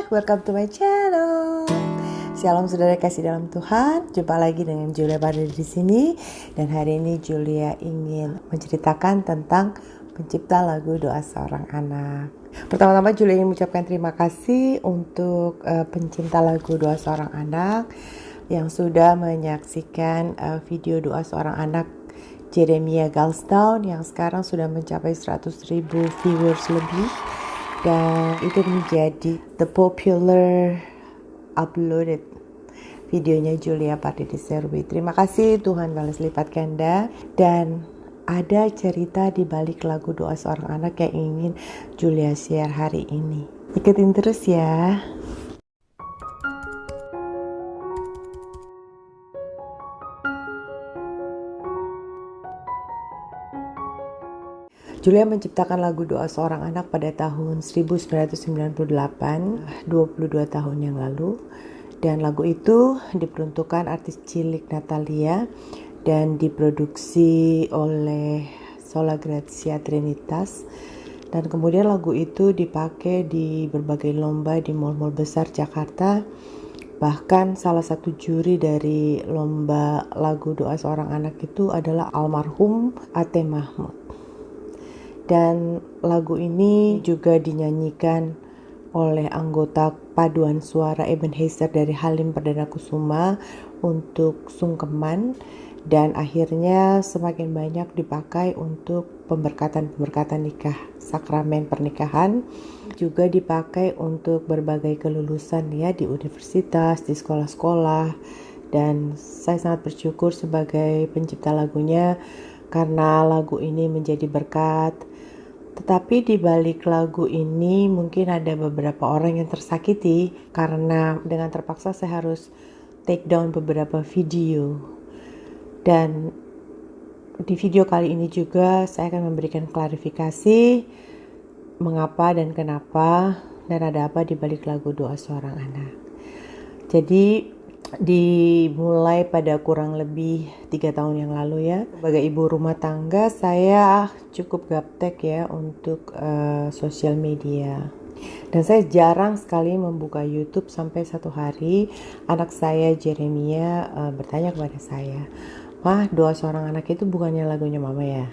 welcome to my channel. Shalom saudara kasih dalam Tuhan. Jumpa lagi dengan Julia pada di sini. Dan hari ini Julia ingin menceritakan tentang pencipta lagu Doa Seorang Anak. Pertama-tama Julia ingin mengucapkan terima kasih untuk pencinta lagu Doa Seorang Anak yang sudah menyaksikan video Doa Seorang Anak Jeremiah Galstown yang sekarang sudah mencapai 100.000 viewers lebih. Dan itu menjadi the popular uploaded videonya Julia Pardede Serwi. Terima kasih, Tuhan balas lipat ganda. Dan ada cerita di balik lagu Doa Seorang Anak yang ingin Julia share hari ini. Ikutin terus ya. Julia menciptakan lagu Doa Seorang Anak pada tahun 1998, 22 tahun yang lalu. Dan lagu itu diperuntukkan artis cilik Natalia dan diproduksi oleh Sola Grazia Trinitas. Dan kemudian lagu itu dipakai di berbagai lomba di mal-mal besar Jakarta. Bahkan salah satu juri dari lomba lagu Doa Seorang Anak itu adalah almarhum Ate Mahmud. Dan lagu ini juga dinyanyikan oleh anggota paduan suara Ebenezer dari Halim Perdana Kusuma untuk sungkeman, dan akhirnya semakin banyak dipakai untuk pemberkatan nikah, sakramen pernikahan, juga dipakai untuk berbagai kelulusan ya di universitas, di sekolah-sekolah. Dan saya sangat bersyukur sebagai pencipta lagunya karena lagu ini menjadi berkat. Tetapi di balik lagu ini mungkin ada beberapa orang yang tersakiti karena dengan terpaksa saya harus take down beberapa video. Dan di video kali ini juga saya akan memberikan klarifikasi mengapa dan kenapa dan ada apa di balik lagu Doa Seorang Anak. Jadi dimulai pada kurang lebih 3 tahun yang lalu ya. Sebagai ibu rumah tangga saya cukup gaptek ya untuk sosial media. Dan saya jarang sekali membuka YouTube sampai satu hari anak saya Jeremiah bertanya kepada saya, "Mah, Doa Seorang Anak itu bukannya lagunya mama ya?"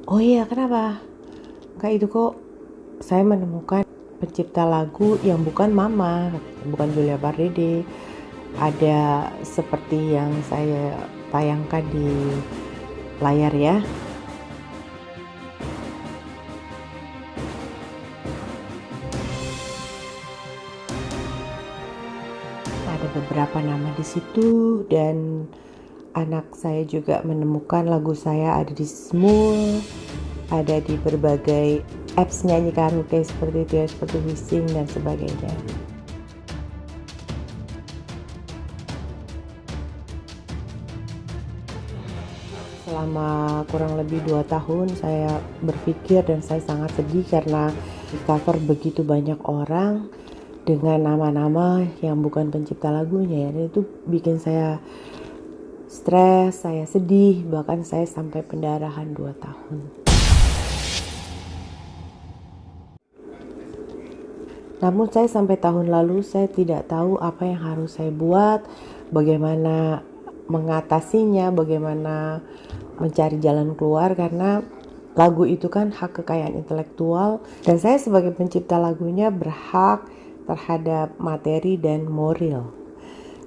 "Oh iya, kenapa?" "Enggak, itu kok saya menemukan pencipta lagu yang bukan mama, bukan Julia Pardede. Ada seperti yang saya tayangkan di layar ya." Ada beberapa nama di situ dan anak saya juga menemukan lagu saya ada di Smule, ada di berbagai apps nyanyi karaoke seperti itu ya, seperti Wishing dan sebagainya. Selama kurang lebih 2 tahun saya berpikir dan saya sangat sedih karena di cover begitu banyak orang dengan nama-nama yang bukan pencipta lagunya ya. Dan itu bikin saya stres, saya sedih, bahkan saya sampai pendarahan 2 tahun. Namun saya sampai tahun lalu saya tidak tahu apa yang harus saya buat, bagaimana mengatasinya, bagaimana mencari jalan keluar, karena lagu itu kan hak kekayaan intelektual dan saya sebagai pencipta lagunya berhak terhadap materi dan moral.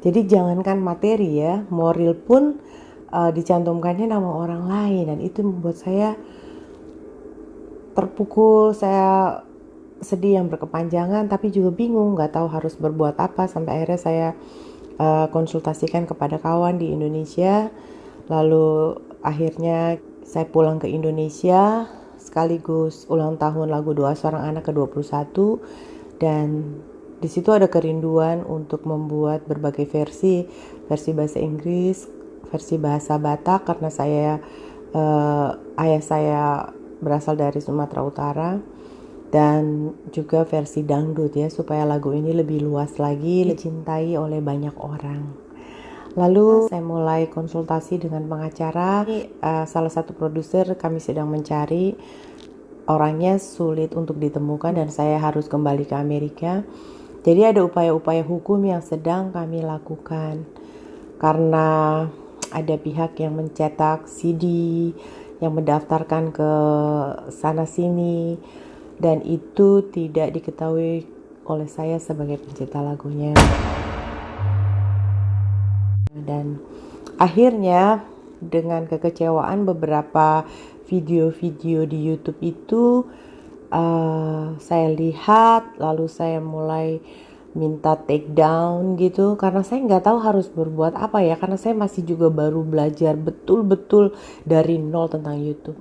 Jadi jangankan materi ya, moral pun dicantumkannya nama orang lain dan itu membuat saya terpukul, saya sedih yang berkepanjangan tapi juga bingung, nggak tahu harus berbuat apa, sampai akhirnya saya konsultasikan kepada kawan di Indonesia. Lalu akhirnya saya pulang ke Indonesia sekaligus ulang tahun lagu Doa Seorang Anak ke-21, dan di situ ada kerinduan untuk membuat berbagai versi bahasa Inggris, versi bahasa Batak karena saya ayah saya berasal dari Sumatera Utara, dan juga versi dangdut ya, supaya lagu ini lebih luas lagi dicintai oleh banyak orang. Lalu saya mulai konsultasi dengan pengacara. Salah satu produser kami sedang mencari, orangnya sulit untuk ditemukan dan saya harus kembali ke Amerika. Jadi ada upaya-upaya hukum yang sedang kami lakukan karena ada pihak yang mencetak CD, yang mendaftarkan ke sana sini, dan itu tidak diketahui oleh saya sebagai pencipta lagunya. Dan akhirnya dengan kekecewaan beberapa video-video di YouTube itu saya lihat, lalu saya mulai minta take down gitu, karena saya nggak tahu harus berbuat apa ya, karena saya masih juga baru belajar betul-betul dari nol tentang YouTube.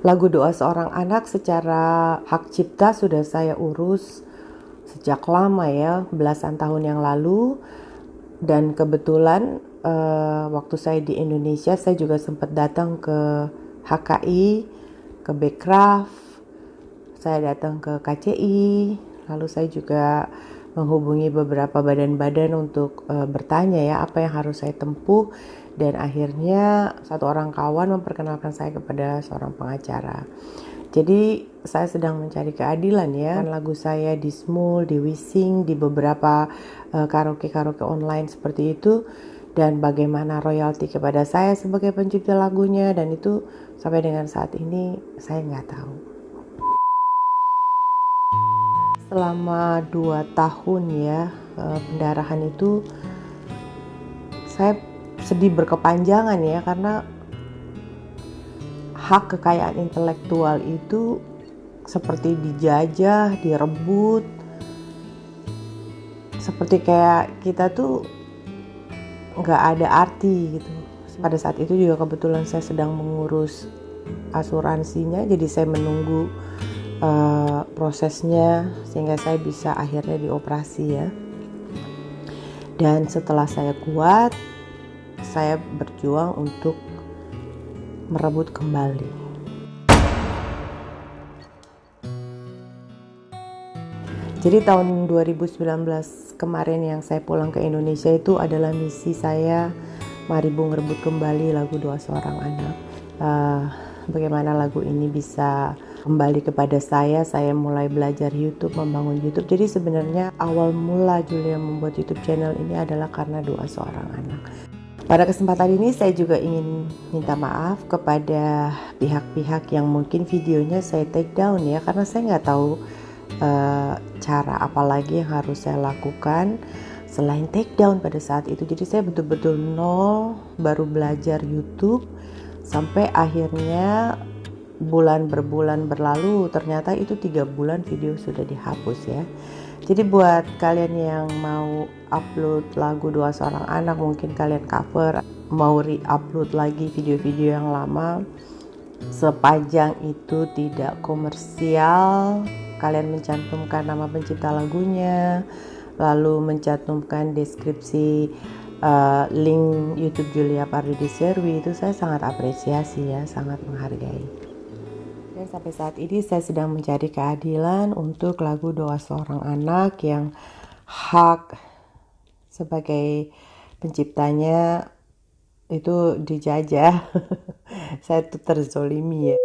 Lagu Doa Seorang Anak secara hak cipta sudah saya urus sejak lama ya, belasan tahun yang lalu. Dan kebetulan waktu saya di Indonesia, saya juga sempat datang ke HKI, ke Bekraf, saya datang ke KCI, lalu saya juga menghubungi beberapa badan-badan untuk bertanya ya apa yang harus saya tempuh, dan akhirnya satu orang kawan memperkenalkan saya kepada seorang pengacara. Jadi saya sedang mencari keadilan ya. Lagu saya di Smul, di Wising, di beberapa karaoke online seperti itu, dan bagaimana royalti kepada saya sebagai pencipta lagunya, dan itu sampai dengan saat ini saya nggak tahu. Selama 2 tahun ya pendarahan itu saya sedih berkepanjangan ya, karena hak kekayaan intelektual itu seperti dijajah, direbut, seperti kayak kita tuh nggak ada arti gitu. Pada saat itu juga kebetulan saya sedang mengurus asuransinya, jadi saya menunggu prosesnya sehingga saya bisa akhirnya dioperasi ya. Dan setelah saya kuat, saya berjuang untuk merebut kembali. Jadi tahun 2019 kemarin yang saya pulang ke Indonesia itu adalah misi saya, mari Bu merebut kembali lagu Doa Seorang Anak. Bagaimana lagu ini bisa kembali kepada saya mulai belajar YouTube, membangun YouTube. Jadi sebenarnya awal mula Julia membuat YouTube channel ini adalah karena Doa Seorang Anak. Pada kesempatan ini saya juga ingin minta maaf kepada pihak-pihak yang mungkin videonya saya take down ya, karena saya nggak tahu cara apa lagi yang harus saya lakukan selain take down pada saat itu. Jadi saya betul-betul nol, baru belajar YouTube, sampai akhirnya bulan berbulan berlalu, ternyata itu 3 bulan video sudah dihapus ya. Jadi buat kalian yang mau upload lagu Doa Seorang Anak, mungkin kalian cover, mau re-upload lagi video-video yang lama, sepanjang itu tidak komersial, kalian mencantumkan nama pencipta lagunya, lalu mencantumkan deskripsi link YouTube Julia Pardede Serwi, itu saya sangat apresiasi ya, sangat menghargai. Dan sampai saat ini saya sedang mencari keadilan untuk lagu Doa Seorang Anak yang hak sebagai penciptanya itu dijajah. Saya tuh terzolimi ya.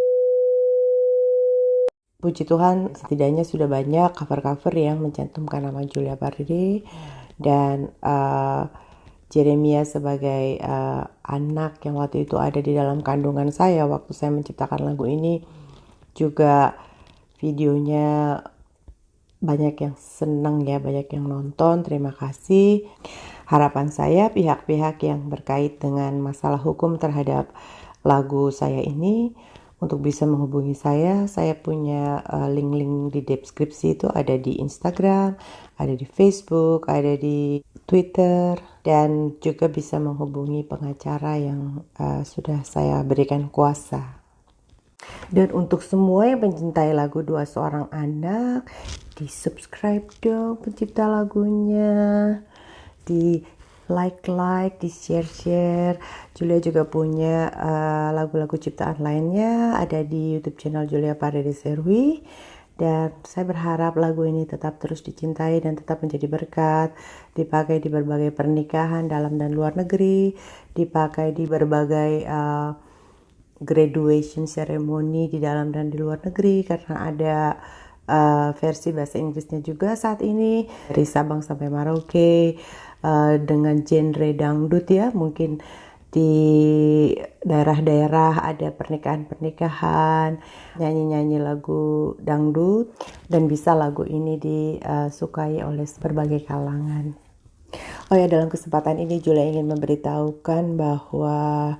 Puji Tuhan, setidaknya sudah banyak cover-cover yang mencantumkan nama Julia Pardede, dan Jeremia sebagai anak yang waktu itu ada di dalam kandungan saya waktu saya menciptakan lagu ini, juga videonya banyak yang senang ya, banyak yang nonton. Terima kasih. Harapan saya pihak-pihak yang berkait dengan masalah hukum terhadap lagu saya ini untuk bisa menghubungi saya. Saya punya link-link di deskripsi, itu ada di Instagram, ada di Facebook, ada di Twitter, dan juga bisa menghubungi pengacara yang sudah saya berikan kuasa. Dan untuk semua yang mencintai lagu Doa Seorang Anak, di subscribe dong pencipta lagunya, di like, di share. Julia juga punya lagu-lagu ciptaan lainnya ada di YouTube channel Julia Pardede Serwi, dan saya berharap lagu ini tetap terus dicintai dan tetap menjadi berkat, dipakai di berbagai pernikahan dalam dan luar negeri, dipakai di berbagai graduation ceremony di dalam dan di luar negeri, karena ada versi bahasa Inggrisnya juga saat ini dari Sabang sampai Merauke, dengan genre dangdut ya. Mungkin di daerah-daerah ada pernikahan-pernikahan, nyanyi-nyanyi lagu dangdut, dan bisa lagu ini disukai oleh berbagai kalangan. Oh ya, dalam kesempatan ini Julia ingin memberitahukan bahwa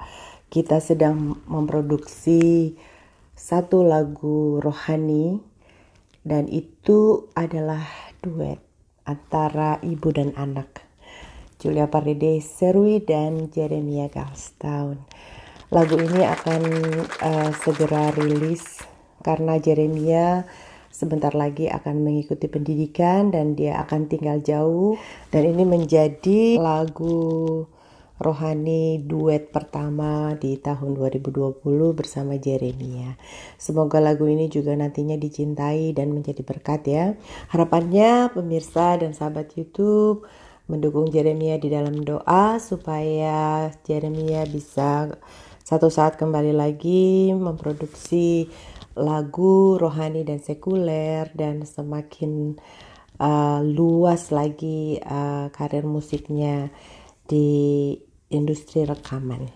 kita sedang memproduksi satu lagu rohani, dan itu adalah duet antara ibu dan anak, Julia Pardede Serui dan Jeremia Galstown. Lagu ini akan segera rilis karena Jeremia sebentar lagi akan mengikuti pendidikan dan dia akan tinggal jauh, dan ini menjadi lagu rohani duet pertama di tahun 2020 bersama Jeremia. Semoga lagu ini juga nantinya dicintai dan menjadi berkat ya. Harapannya pemirsa dan sahabat YouTube mendukung Jeremia di dalam doa supaya Jeremia bisa satu saat kembali lagi memproduksi lagu rohani dan sekuler, dan semakin luas lagi karir musiknya di industri rekaman.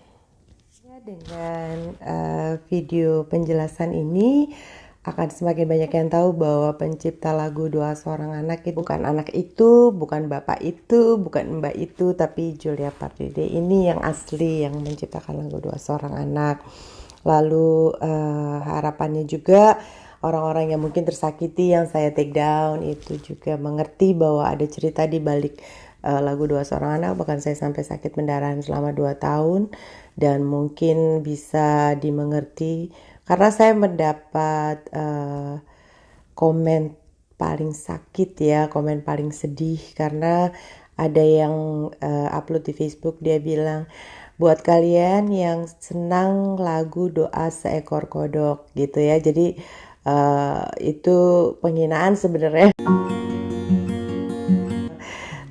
Dengan video penjelasan ini akan semakin banyak yang tahu bahwa pencipta lagu Doa Seorang Anak itu bukan anak itu, bukan bapak itu, bukan mbak itu, tapi Julia Pardede ini yang asli yang menciptakan lagu Doa Seorang Anak. Lalu harapannya juga orang-orang yang mungkin tersakiti yang saya take down itu juga mengerti bahwa ada cerita di balik lagu Doa Seorang Anak. Bahkan saya sampai sakit pendarahan selama 2 tahun, dan mungkin bisa dimengerti karena saya mendapat komen paling sakit ya, komen paling sedih, karena ada yang upload di Facebook, dia bilang, buat kalian yang senang lagu Doa Seekor Kodok gitu ya. Jadi itu penghinaan sebenarnya.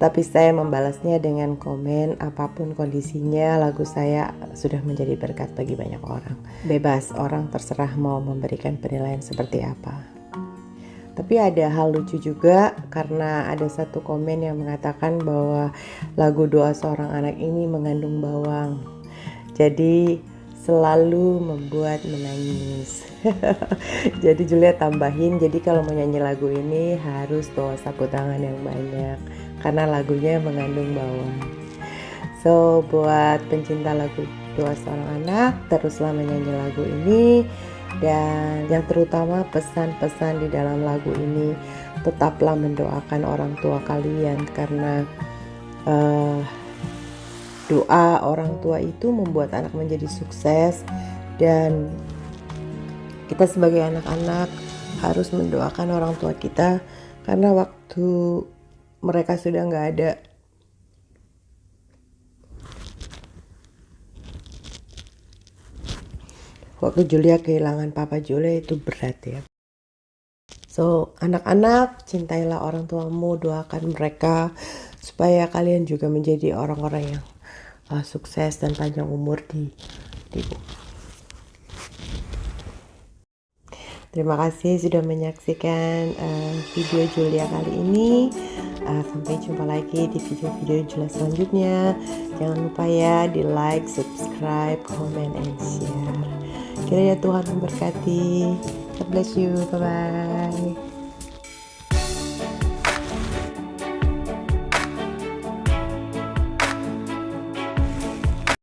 Tapi saya membalasnya dengan komen, apapun kondisinya lagu saya sudah menjadi berkat bagi banyak orang. Bebas, orang terserah mau memberikan penilaian seperti apa. Tapi ada hal lucu juga karena ada satu komen yang mengatakan bahwa lagu Doa Seorang Anak ini mengandung bawang. Jadi selalu membuat menangis. Jadi Julia tambahin, jadi kalau mau nyanyi lagu ini harus bawa sapu tangan yang banyak karena lagunya mengandung bawang. So buat pencinta lagu Doa Seorang Anak, teruslah menyanyi lagu ini. Dan yang terutama pesan-pesan di dalam lagu ini, tetaplah mendoakan orang tua kalian, karena doa orang tua itu membuat anak menjadi sukses, dan kita sebagai anak-anak harus mendoakan orang tua kita, karena waktu mereka sudah nggak ada, waktu Julia kehilangan papa Julia itu berat ya. So anak-anak, cintailah orang tuamu, doakan mereka supaya kalian juga menjadi orang-orang yang sukses dan panjang umur di Terima kasih sudah menyaksikan video Julia kali ini. Sampai jumpa lagi di video-video Julia selanjutnya. Jangan lupa ya di like, subscribe, comment, and share. Kiranya Tuhan memberkati. God bless you. Bye-bye.